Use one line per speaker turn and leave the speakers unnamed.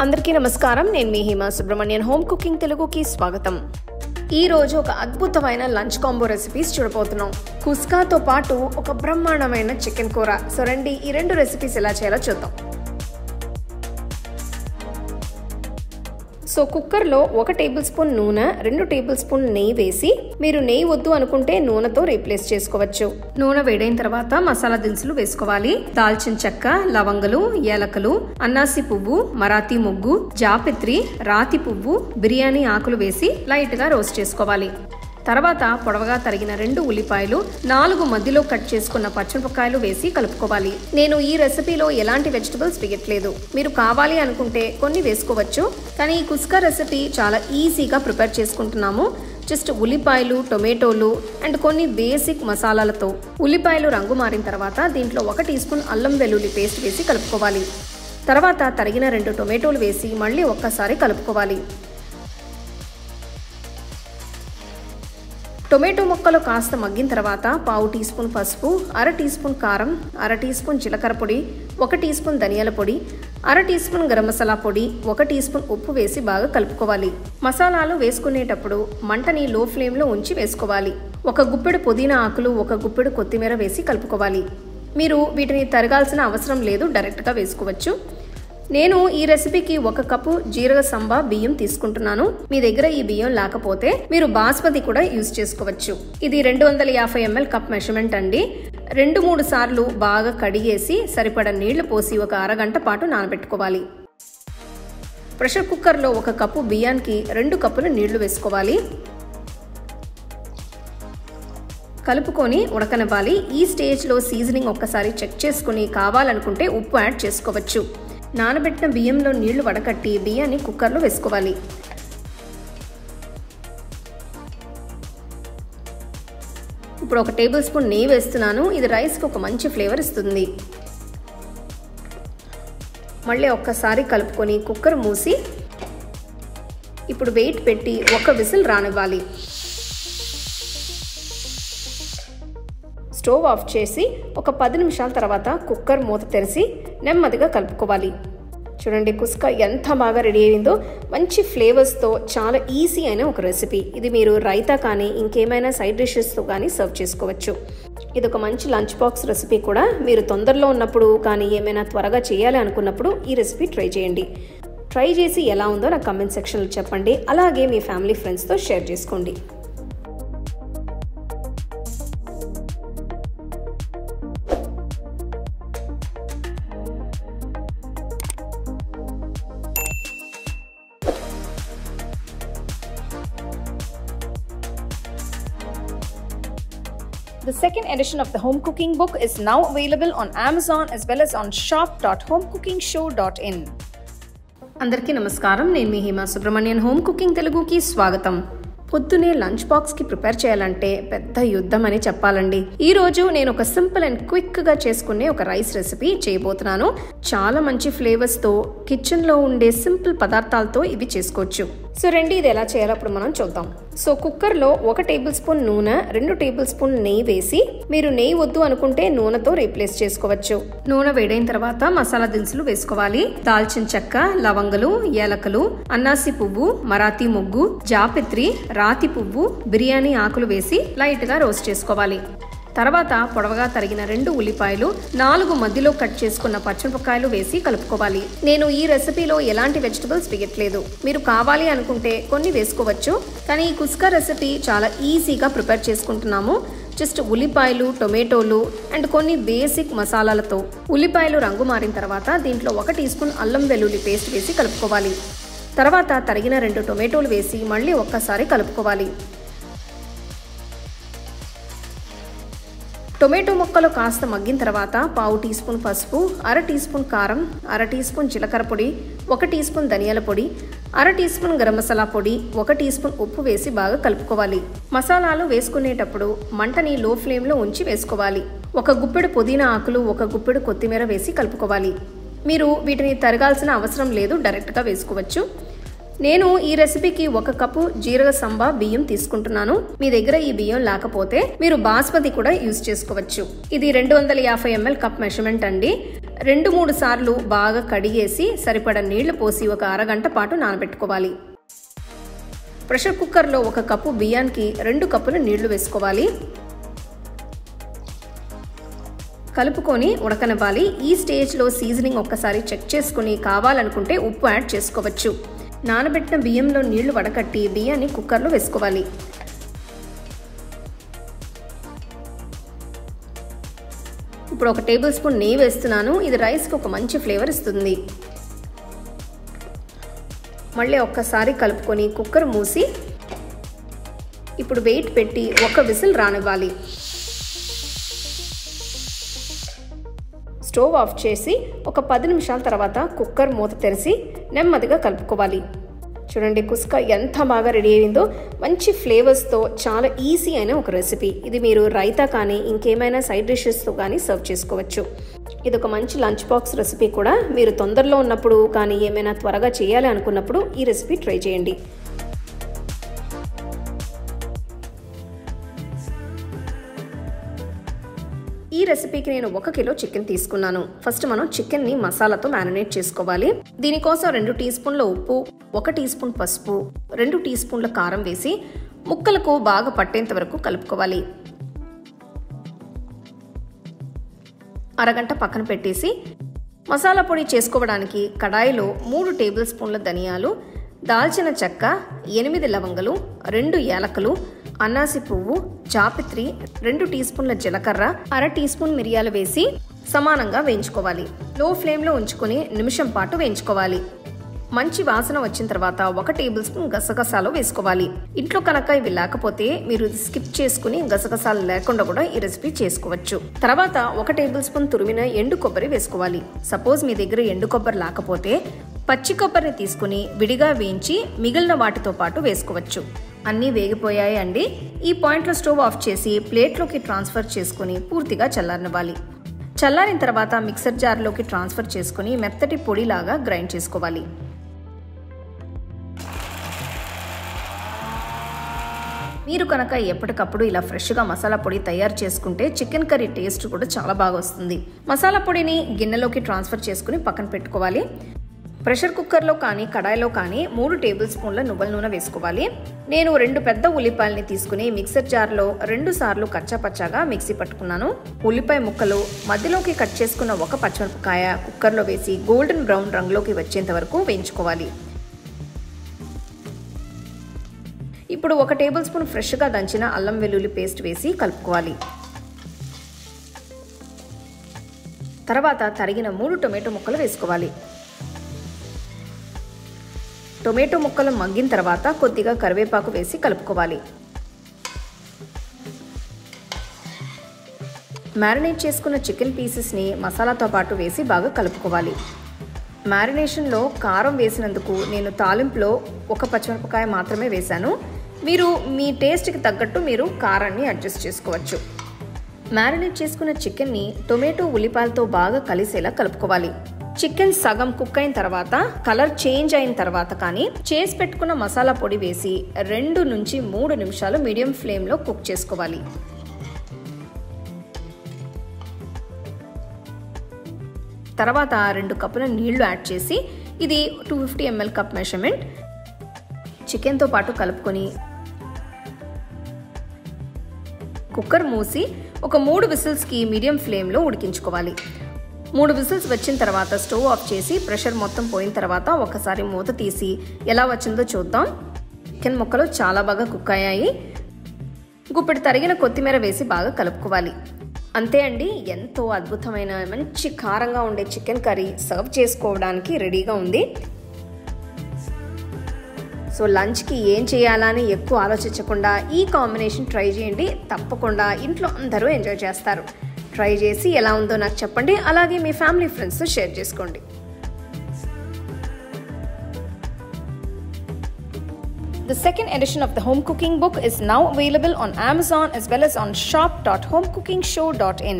అందరికీ నమస్కారం. నేను మీ హిమా సుబ్రహ్మణ్యన్. హోమ్ కుకింగ్ తెలుగుకి స్వాగతం. ఈ రోజు ఒక అద్భుతమైన లంచ్ కాంబో రెసిపీస్ చూడబోతున్నాం. కుస్కాతో పాటు ఒక బ్రహ్మాండమైన చికెన్ కూర. సో రండి ఈ రెండు రెసిపీస్ ఎలా చేయాలో చూద్దాం. సో కుక్కర్లో 1 టేబుల్ స్పూన్ నూనె, 2 టేబుల్ స్పూన్ నెయ్యి వేసి, మీరు నెయ్యి వద్దు అనుకుంటే నూనెతో రీప్లేస్ చేసుకోవచ్చు. నూనె వేడైన తర్వాత మసాలా దినుసులు వేసుకోవాలి. దాల్చిన చెక్క, లవంగలు, ఏలకలు, అన్నాసి పువ్వు, మరాఠీ మొగ్గు, జాపత్రి, రాతి పువ్వు, బిర్యానీ ఆకులు వేసి లైట్ గా రోస్ట్ చేసుకోవాలి. తర్వాత పొడవగా తరిగిన 2 ఉల్లిపాయలు, 4 మధ్యలో కట్ చేసుకున్న పచ్చిమిరపకాయలు వేసి కలుపుకోవాలి. నేను ఈ రెసిపీలో ఎలాంటి వెజిటబుల్స్ వేయట్లేదు. మీరు కావాలి అనుకుంటే కొన్ని వేసుకోవచ్చు. కానీ ఈ కుస్కా రెసిపీ చాలా ఈజీగా ప్రిపేర్ చేసుకుంటున్నాము. జస్ట్ ఉల్లిపాయలు, టొమాటోలు అండ్ కొన్ని బేసిక్ మసాలాలతో. ఉల్లిపాయలు రంగు మారిన తర్వాత దీంట్లో 1 టీ స్పూన్ అల్లం వెల్లుల్లి పేస్ట్ వేసి కలుపుకోవాలి. తర్వాత తరిగిన 2 టొమాటోలు వేసి మళ్ళీ ఒక్కసారి కలుపుకోవాలి. టొమాటో ముక్కలు కాస్త మగ్గిన తర్వాత 1/2 టీ స్పూన్ పసుపు, 1/2 టీ స్పూన్ కారం, 1/2 టీ స్పూన్ జీలకర్ర పొడి, 1 టీ స్పూన్ ధనియాల పొడి, 1/2 టీ స్పూన్ గరం మసాలా పొడి, 1 టీ స్పూన్ ఉప్పు వేసి బాగా కలుపుకోవాలి. మసాలాలు వేసుకునేటప్పుడు మంటని లో ఫ్లేమ్లో ఉంచి వేసుకోవాలి. 1 గుప్పెడు పుదీనా ఆకులు, 1 గుప్పెడు కొత్తిమీర వేసి కలుపుకోవాలి. మీరు వీటిని తరగాల్సిన అవసరం లేదు, డైరెక్ట్గా వేసుకోవచ్చు. నేను ఈ రెసిపీకి 1 కప్పు జీరగ సంబా బియ్యం తీసుకుంటున్నాను. మీ దగ్గర ఈ బియ్యం లేకపోతే మీరు బాస్మతి కూడా యూజ్ చేసుకోవచ్చు. ఇది 250 ml కప్ మెజర్మెంట్ అండి. 2-3 సార్లు బాగా కడిగేసి సరిపడా నీళ్లు పోసి ఒక అరగంట పాటు నానబెట్టుకోవాలి. ప్రెషర్ కుక్కర్లో 1 కప్పు బియ్యానికి 2 కప్పులు నీళ్లు వేసుకోవాలి. కలుపుకొని ఉడకనివ్వాలి. ఈ స్టేజ్లో సీజనింగ్ ఒక్కసారి చెక్ చేసుకుని కావాలనుకుంటే ఉప్పు యాడ్ చేసుకోవచ్చు. నానబెట్టిన బియ్యంలో నీళ్లు వడకట్టి బియ్యాన్ని కుక్కర్లో వేసుకోవాలి. ఇప్పుడు 1 టేబుల్ స్పూన్ నెయ్యి వేస్తున్నాను. ఇది రైస్కి ఒక మంచి ఫ్లేవర్ ఇస్తుంది. మళ్ళీ ఒక్కసారి కలుపుకొని కుక్కర్ మూసి ఇప్పుడు వెయిట్ పెట్టి 1 విజిల్ రానివ్వాలి. స్టవ్ ఆఫ్ చేసి ఒక 10 నిమిషాల తర్వాత కుక్కర్ మూత తెరిచి నెమ్మదిగా కలుపుకోవాలి. చూడండి కుస్కా ఎంత బాగా రెడీ అయిందో. మంచి ఫ్లేవర్స్తో చాలా ఈజీ అయిన ఒక రెసిపీ. ఇది మీరు రైతా కానీ ఇంకేమైనా సైడ్ డిషెస్తో కానీ సర్వ్ చేసుకోవచ్చు. ఇది ఒక మంచి లంచ్ బాక్స్ రెసిపీ కూడా. మీరు తొందరలో ఉన్నప్పుడు కానీ ఏమైనా త్వరగా చేయాలి అనుకున్నప్పుడు ఈ రెసిపీ ట్రై చేయండి. ట్రై చేసి ఎలా ఉందో నాకు కామెంట్ సెక్షన్లో చెప్పండి. అలాగే మీ ఫ్యామిలీ ఫ్రెండ్స్తో షేర్ చేసుకోండి. The second edition of the Home Cooking book is now available on Amazon as well as on shop.homecookingshow.in. అందరికీ నమస్కారం. నేను మీ హిమా సుబ్రహ్మణ్యన్. హోమ్ కుకింగ్ తెలుగుకి స్వాగతం. పొద్దునే లంచ్ బాక్స్ కి ప్రిపేర్ చేయాలంటే పెద్ద యుద్ధం అని చెప్పాలండి. ఈ రోజు నేను ఒక సింపుల్ అండ్ క్విక్ గా చేసుకునే ఒక రైస్ రెసిపీ చేయబోతున్నాను. చాలా మంచి ఫ్లేవర్స్ తో కిచెన్ లో ఉండే సింపుల్ పదార్థాలతో ఇవి చేసుకోవచ్చు. సో రండి ఇది ఎలా చేయాలో అప్పుడు మనం చూద్దాం. సో కుక్కర్లో 1 టేబుల్ స్పూన్ నూనె, 2 టేబుల్ స్పూన్ నెయ్యి వేసి, మీరు నెయ్యి వద్దు అనుకుంటే నూనెతో రీప్లేస్ చేసుకోవచ్చు. నూనె వేడైన తర్వాత మసాలా దినుసులు వేసుకోవాలి. దాల్చిన చెక్క, లవంగలు, ఏలకలు, అన్నాసి పువ్వు, మరాఠీ మొగ్గు, జాపత్రి, రాతి పువ్వు, బిర్యానీ ఆకులు వేసి లైట్ గా రోస్ట్ చేసుకోవాలి. తర్వాత పొడవగా తరిగిన 2 ఉల్లిపాయలు, 4 మధ్యలో కట్ చేసుకున్న పచ్చిమిరపకాయలు వేసి కలుపుకోవాలి. నేను ఈ రెసిపీలో ఎలాంటి వెజిటబుల్స్ వేయట్లేదు. మీరు కావాలి అనుకుంటే కొన్ని వేసుకోవచ్చు. కానీ ఈ కుస్కా రెసిపీ చాలా ఈజీగా ప్రిపేర్ చేసుకుంటున్నాము. జస్ట్ ఉల్లిపాయలు, టొమాటోలు అండ్ కొన్ని బేసిక్ మసాలాలతో. ఉల్లిపాయలు రంగు మారిన తర్వాత దీంట్లో 1 టీ స్పూన్ అల్లం వెల్లుల్లి పేస్ట్ వేసి కలుపుకోవాలి. తర్వాత తరిగిన 2 టొమాటోలు వేసి మళ్ళీ ఒక్కసారి కలుపుకోవాలి. టొమాటో ముక్కలు కాస్త మగ్గిన తర్వాత 1/2 టీ స్పూన్ పసుపు, 1/2 టీ స్పూన్ కారం, 1/2 టీ స్పూన్ జీలకర్ర పొడి, 1 టీ స్పూన్ ధనియాల పొడి, 1/2 టీ స్పూన్ గరం మసాలా పొడి, 1 టీ స్పూన్ ఉప్పు వేసి బాగా కలుపుకోవాలి. మసాలాలు వేసుకునేటప్పుడు మంటని లో ఫ్లేమ్లో ఉంచి వేసుకోవాలి. 1 గుప్పెడు పుదీనా ఆకులు, 1 గుప్పెడు కొత్తిమీర వేసి కలుపుకోవాలి. మీరు వీటిని తరగాల్సిన అవసరం లేదు, డైరెక్ట్గా వేసుకోవచ్చు. నేను ఈ రెసిపీకి 1 కప్పు జీరగ సంబా బియ్యం తీసుకుంటున్నాను. మీ దగ్గర ఈ బియ్యం లేకపోతే మీరు బాస్మతి కూడా యూజ్ చేసుకోవచ్చు. ఇది 250 ml కప్ మెజర్మెంట్ అండి. 2-3 సార్లు బాగా కడిగేసి సరిపడా నీళ్లు పోసి ఒక అరగంట పాటు నానబెట్టుకోవాలి. ప్రెషర్ కుక్కర్లో 1 కప్పు బియ్యానికి 2 కప్పులు నీళ్లు వేసుకోవాలి. కలుపుకొని ఉడకనివ్వాలి. ఈ స్టేజ్లో సీజనింగ్ ఒక్కసారి చెక్ చేసుకుని కావాలనుకుంటే ఉప్పు యాడ్ చేసుకోవచ్చు. నానబెట్టిన బియ్యంలో నీళ్లు వడకట్టి బియ్యాన్ని కుక్కర్లో వేసుకోవాలి. ఇప్పుడు 1 టేబుల్ స్పూన్ నెయ్యి వేస్తున్నాను. ఇది రైస్కి ఒక మంచి ఫ్లేవర్ ఇస్తుంది. మళ్ళీ ఒక్కసారి కలుపుకొని కుక్కర్ మూసి ఇప్పుడు వెయిట్ పెట్టి 1 విజిల్ రానివ్వాలి. స్టవ్ ఆఫ్ చేసి ఒక 10 నిమిషాల తర్వాత కుక్కర్ మూత తెరిచి నెమ్మదిగా కలుపుకోవాలి. చూడండి కుస్కా ఎంత బాగా రెడీ అయిందో. మంచి ఫ్లేవర్స్తో చాలా ఈజీ అయిన ఒక రెసిపీ. ఇది మీరు రైతా కానీ ఇంకేమైనా సైడ్ డిషెస్తో కానీ సర్వ్ చేసుకోవచ్చు. ఇది ఒక మంచి లంచ్ బాక్స్ రెసిపీ కూడా. మీరు తొందరలో ఉన్నప్పుడు కానీ ఏమైనా త్వరగా చేయాలి అనుకున్నప్పుడు ఈ రెసిపీ ట్రై చేయండి. ఈ రెసిపీకి నేను 1 కిలో చికెన్ తీసుకున్నాను. ఫస్ట్ మనం చికెన్ని మసాలాతో మ్యారినేట్ చేసుకోవాలి. దీనికోసం 2 టీ స్పూన్ల ఉప్పు, 1 టీ స్పూన్ పసుపు, 2 టీ స్పూన్ల కారం వేసి ముక్కలకు బాగా పట్టేంత వరకు కలుపుకోవాలి. అరగంట పక్కన పెట్టేసి మసాలా పొడి చేసుకోవడానికి కడాయిలో 3 టేబుల్ స్పూన్ల ధనియాలు, దాల్చిన చెక్క, 8 లవంగలు, 2 యాలకులు, అనాసి పువ్వు, జాపత్రి, 2 టీ స్పూన్ల జీలకర్ర, 1/2 టీ స్పూన్ మిరియాలు వేసి సమానంగా వేయించుకోవాలి. లో ఫ్లేమ్లో ఉంచుకొని నిమిషం పాటు వేయించుకోవాలి. మంచి వాసన వచ్చిన తర్వాత 1 టేబుల్ స్పూన్ గసగసాలు వేసుకోవాలి. ఇంట్లో కనుక ఇవి లేకపోతే మీరు స్కిప్ చేసుకుని గసగసాలు లేకుండా కూడా ఈ రెసిపీ చేసుకోవచ్చు. తర్వాత 1 టేబుల్ స్పూన్ తురిమిన ఎండు కొబ్బరి వేసుకోవాలి. సపోజ్ మీ దగ్గర ఎండు కొబ్బరి లేకపోతే పచ్చి కొబ్బరిని తీసుకుని విడిగా వేయించి మిగిలిన వాటితో పాటు వేసుకోవచ్చు. అన్నీ వేగిపోయాయి అండి. ఈ పాయింట్లో స్టవ్ ఆఫ్ చేసి ప్లేట్లోకి ట్రాన్స్ఫర్ చేసుకుని పూర్తిగా చల్లారనివ్వాలి. చల్లారిన తర్వాత మిక్సర్ జార్లోకి ట్రాన్స్ఫర్ చేసుకుని మెత్తటి పొడిలాగా గ్రైండ్ చేసుకోవాలి. మీరు కనుక ఎప్పటికప్పుడు ఇలా ఫ్రెష్గా మసాలా పొడి తయారు చేసుకుంటే చికెన్ కర్రీ టేస్ట్ కూడా చాలా బాగా వస్తుంది. మసాలా పొడిని గిన్నెలోకి ట్రాన్స్ఫర్ చేసుకుని పక్కన పెట్టుకోవాలి. ప్రెషర్ కుక్కర్లో కానీ కడాయిలో కానీ 3 టేబుల్ స్పూన్ల నువ్వుల నూనె వేసుకోవాలి. నేను 2 పెద్ద ఉల్లిపాయల్ని తీసుకుని మిక్సర్ జార్లో 2 సార్లు కచ్చాపచ్చాగా మిక్సీ పట్టుకున్నాను. ఉల్లిపాయ ముక్కలు మధ్యలోకి కట్ చేసుకున్న 1 పచ్చిమిరపకాయ కుక్కర్లో వేసి గోల్డెన్ బ్రౌన్ రంగులోకి వచ్చేంత వరకు వేయించుకోవాలి. ఇప్పుడు 1 టేబుల్ స్పూన్ ఫ్రెష్గా దంచిన అల్లం వెల్లుల్లి పేస్ట్ వేసి కలుపుకోవాలి. తర్వాత తరిగిన 3 టొమాటో ముక్కలు వేసుకోవాలి. టొమాటో ముక్కలు మగ్గిన తర్వాత కొద్దిగా కరివేపాకు వేసి కలుపుకోవాలి. మ్యారినేట్ చేసుకున్న చికెన్ పీసెస్ని మసాలాతో పాటు వేసి బాగా కలుపుకోవాలి. మ్యారినేషన్లో కారం వేసినందుకు నేను తాలింపులో 1 పచ్చిమిరపకాయ మాత్రమే వేశాను. మీరు మీ టేస్ట్కి తగ్గట్టు మీరు కారాన్ని అడ్జస్ట్ చేసుకోవచ్చు. మ్యారినేట్ చేసుకున్న చికెన్ని టొమాటో ఉల్లిపాయలతో బాగా కలిసేలా కలుపుకోవాలి. చికెన్ సగం కుక్ అయిన తర్వాత కలర్ చేంజ్ అయిన తర్వాత కానీ చేసి పెట్టుకున్న మసాలా పొడి వేసి 2 నుంచి 3 నిమిషాలు మీడియం ఫ్లేమ్లో కుక్ చేసుకోవాలి. తర్వాత 2 కప్పుల నీళ్లు యాడ్ చేసి ఇది 250 ml కప్ మెజర్మెంట్ చికెన్తో పాటు కలుపుకొని కుక్కర్ మూసి ఒక 3 విసిల్స్కి మీడియం ఫ్లేమ్లో ఉడికించుకోవాలి. 3 విసిల్స్ వచ్చిన తర్వాత స్టవ్ ఆఫ్ చేసి ప్రెషర్ మొత్తం పోయిన తర్వాత ఒకసారి మూత తీసి ఎలా వచ్చిందో చూద్దాం. చికెన్ ముక్కలు చాలా బాగా కుక్ అయ్యాయి. గుప్పెడు తరిగిన కొత్తిమీర వేసి బాగా కలుపుకోవాలి. అంతే అండి, ఎంతో అద్భుతమైన మంచి కారంగా ఉండే చికెన్ కర్రీ సర్వ్ చేసుకోవడానికి రెడీగా ఉంది. సో లంచ్కి ఏం చేయాలా అని ఎక్కువ ఆలోచించకుండా ఈ కాంబినేషన్ ట్రై చేయండి. తప్పకుండా ఇంట్లో అందరూ ఎంజాయ్ చేస్తారు. ట్రై చేసి ఎలా ఉందో నాకు చెప్పండి. అలాగే మీ ఫ్యామిలీ ఫ్రెండ్స్తో షేర్ చేసుకోండి. The second edition of the home cooking book is now available on Amazon as well as on shop.homecookingshow.in.